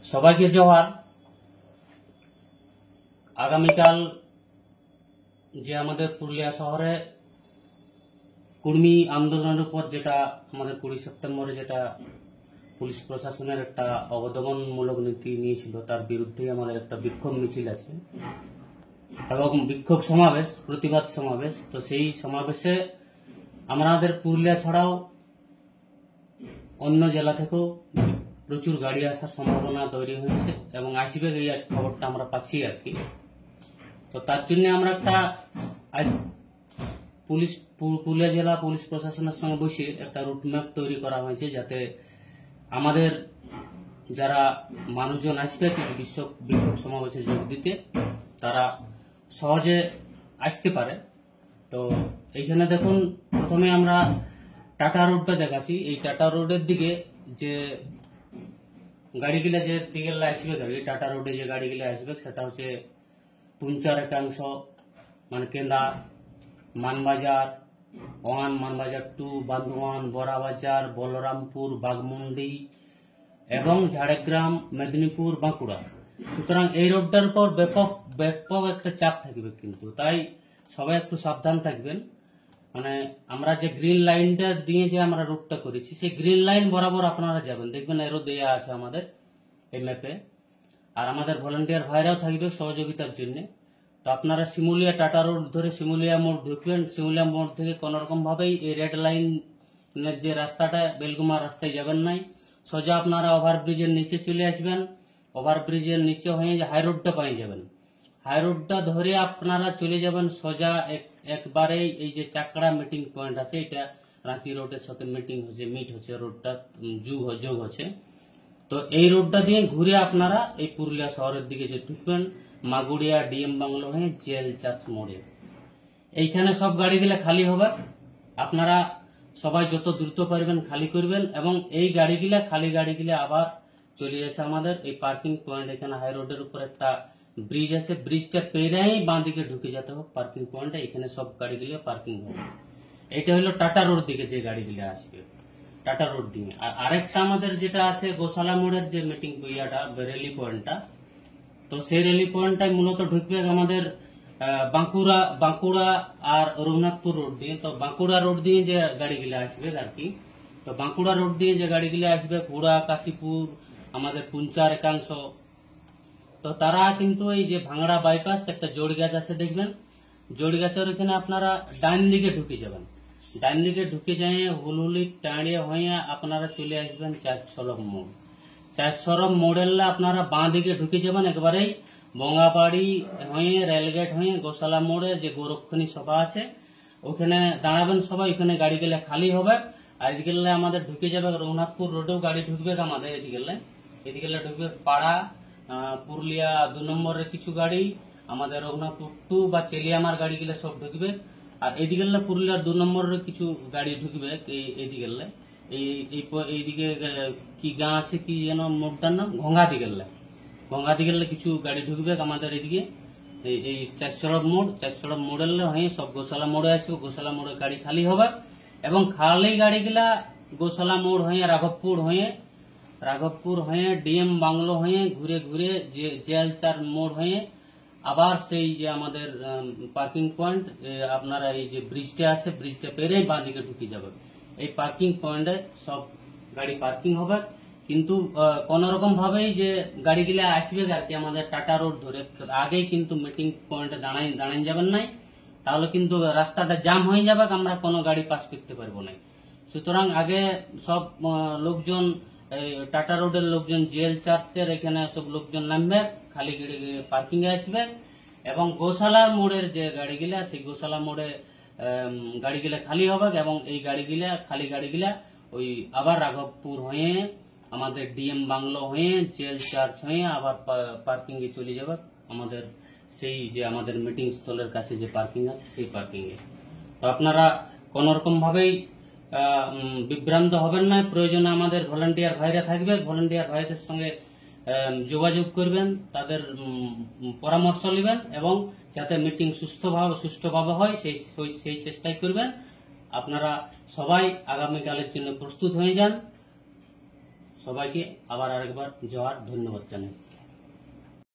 সবাইকে জোহার। আগামীকাল যে আমাদের পুরুলিয়া শহরে কুর্মী আন্দোলনের উপর যেটা আমাদের 20 সেপ্টেম্বরে যেটা পুলিশ প্রশাসনের একটা অবদমনমূলক নীতি নিয়েছিল, তার বিরুদ্ধে আমাদের একটা বিক্ষোভ মিছিল আছে এবং বিক্ষোভ সমাবেশ, প্রতিবাদ সমাবেশ। তো সেই সমাবেশে আমাদের পুরুলিয়া ছাড়াও অন্য জেলা থেকেও প্রচুর গাড়ি আসার সম্ভাবনা তৈরি হয়েছে এবং আসবে, এই খবরটা আমরা পাচ্ছি আর কি। তো তার জন্য আমরা একটা পুরুলিয়া জেলা পুলিশ প্রশাসনের সঙ্গে বসে একটা রুটম্যাপ তৈরি করা হয়েছে, যাতে আমাদের যারা মানুষজন আসবে বিক্ষোভ সমাবেশে যোগ দিতে, তারা সহজে আসতে পারে। তো এইখানে দেখুন, প্রথমে আমরা টাটা রোডটা দেখাচ্ছি। এই টাটা রোডের দিকে যে গাড়িগুলা যে দিকে আসবে, টাটা রোডে যে গাড়িগুলা আসবে সেটা হচ্ছে পুঞ্চার একাংশ, মানে কেন্দা, মানবাজার 1, মানবাজার 2, বান্ধওয়ান, বড়াবাজার, বলরামপুর, বাগমুন্ডি এবং ঝাড়গ্রাম, মেদিনীপুর, বাঁকুড়া। সুতরাং এই রোডটার উপর ব্যাপক একটা চাপ থাকবে, কিন্তু তাই সবাই একটু সাবধান থাকবেন। মানে আমরা যে গ্রিন লাইনটা দিয়ে যে আমরা রুটটা করেছি, সেই গ্রিন লাইন বরাবর আপনারা যাবেন, দেখবেন এরও দেয়া আছে আমাদের এই ম্যাপে। আর আমাদের ভলান্টিয়ার ভাইরাও থাকবে সহযোগিতার জন্য। তো আপনারা শিমুলিয়া টাটা রোড ধরে শিমুলিয়া মোড় ঢুকবেন। শিমুলিয়া মোড় থেকে কোন রকম ভাবেই এই রেড লাইনের যে রাস্তাটা বেলগুমার রাস্তায় যাবেন নাই, সোজা আপনারা ওভারব্রিজের নিচে চলে আসবেন। ওভারব্রিজের নিচে হয়ে যে হাই রোডটা পাই যাবেন, হাই রোডটা ধরে আপনারা চলে যাবেন সোজা একবারে এই যে চাকড়া মিটিং পয়েন্ট আছে, এটা রাঁচি রোডের সাথে মিট হচ্ছে, রোডটা যোগ হচ্ছে। তো এই রোডটা দিয়ে ঘুরে আপনারা এই পুরুলিয়া শহরের দিকে যে ঢুকবেন, মাগুড়িয়া ডিএম বাংলো হয়ে জেল চার্চ মোড়ে, এইখানে সব গাড়িগুলো খালি হবে। আপনারা সবাই যত দ্রুত পারবেন খালি করবেন এবং এই খালি গাড়িগুলা আবার চলে যাচ্ছে আমাদের এই পার্কিং পয়েন্ট। এখানে হাই রোডের উপর একটা ব্রিজ আছে, ব্রিজটা পেরিয়েই বাঁ দিকে ঢুকে যেতে হবে পার্কিং পয়েন্টে। এখানে সব গাড়িগুলো পার্কিং হবে। এটা হলো টাটা রোড দিকে যে গাড়িগুলো আসবে, টাটা রোড দিয়ে। আর আরেকটা আমাদের যেটা আছে গোশালা মোড়ের যে মিটিং রেলি পয়েন্টটা, তো সেই রেলি পয়েন্টটাই মূলত ঢুকবে আমাদের বাঁকুড়া আর রঘুনাথপুর রোড দিয়ে। তো বাঁকুড়া রোড দিয়ে যে গাড়িগুলো আসবে আর কি, তো বাঁকুড়া রোড দিয়ে যে গাড়িগুলো আসবে, ঘোড়া, কাশীপুর, আমাদের পুঞ্চার একাংশ, তো তারা কিন্তু এই যে ভাঙড়া বাইপাস একটা জোড় গাছ আছে দেখবেন, জোড় গাছের ওখানে আপনারা ডাইন দিকে ঢুকে যাবেন। ডাইন দিকে ঢুকে যায় হুলহুলি টাঁড়িয়ে হয়ে আপনারা চলে আসবেন 4 সড়ক মোড়। 4 সড়ক মোড়ের আপনারা বাঁ দিকে ঢুকে যাবেন, একবারেই বঙ্গাবাড়ি হয়ে রেলগেট হয়ে গোশালা মোড়ে যে গোরক্ষণী সভা আছে ওখানে দাঁড়াবেন সবাই। ওখানে গাড়ি গেলে খালি হবে। আর এদিকে আমাদের ঢুকে যাবে রঘুনাথপুর রোডেও গাড়ি ঢুকবে আমাদের। এদিকে ঢুকবে পাড়া, পুরুলিয়া 2 নম্বরের কিছু গাড়ি, আমাদের রঘুনাথপুর 2 বা চেলিয়ামার গাড়িগুলো সব ঢুকবে। আর এইদিকে পুরুলিয়ার 2 নম্বরের কিছু গাড়ি ঢুকবে এইদিকে। এইদিকে কি গাঁ আছে, কি যেন মোড়টার নাম, গঙ্গাদিগের কিছু গাড়ি ঢুকবে আমাদের এদিকে। এই 4 সড়ক মোড়ের হয়ে সব গোশালা মোড়ে আসবে। গোশালা মোড়ে গাড়ি খালি হবে এবং খালি গাড়িগুলা গোশালা মোড় হয়ে রাঘবপুর হয়ে ডিএম বাংলো হয়ে ঘুরে ঘুরে জেল চার মোড় হয়ে আবার সেই যে আমাদের পার্কিং পয়েন্ট, আপনারা এই যে ব্রিজটা আছে, ব্রিজটা পেরিয়ে বাঁ দিকে ঢুকে যাবে। এই পার্কিং পয়েন্টে সব গাড়ি পার্কিং হবে। কিন্তু কোন রকম ভাবেই যে গাড়িগুলা আসবে আর কি আমাদের টাটা রোড ধরে, আগেই কিন্তু মিটিং পয়েন্টে দাঁড়াই যাবেন নাই, তাহলে কিন্তু রাস্তাটা জাম হয়ে যাবে, আমরা কোনো গাড়ি পাস করতে পারবো না। সুতরাং আগে সব লোকজন, টাটা রোডের লোকজন জেল চার্চের এখানে সব লোকজন নামবে, খালি গাড়ি পার্কিং এ আসবে এবং গোশালা মোড়ের যে গাড়িগুলা, সেই গোশালা মোড়ে গাড়িগুলা খালি হবে এবং এই খালি গাড়িগুলা ওই আবার রাঘবপুর হয়ে আমাদের ডিএম বাংলো হয়ে জেল চার্চ হয়ে আবার পার্কিং এ চলে যাবে আমাদের সেই যে আমাদের মিটিং স্থলের কাছে যে পার্কিং আছে সেই পার্কিং এ। তো আপনারা কোন রকম ভাবেই বিভ্রান্ত হবেন না। প্রয়োজনে আমাদের ভলান্টিয়ার ভাইরা থাকবে, ভলান্টিয়ার ভাইদের সঙ্গে যোগাযোগ করবেন, তাদের পরামর্শ নেবেন এবং যাতে মিটিং সুষ্ঠুভাবে হয় সেই চেষ্টাই করবেন। আপনারা সবাই আগামীকালের জন্য প্রস্তুত হয়ে যান। সবাইকে আবার আরেকবার জোহার, ধন্যবাদ জানাই।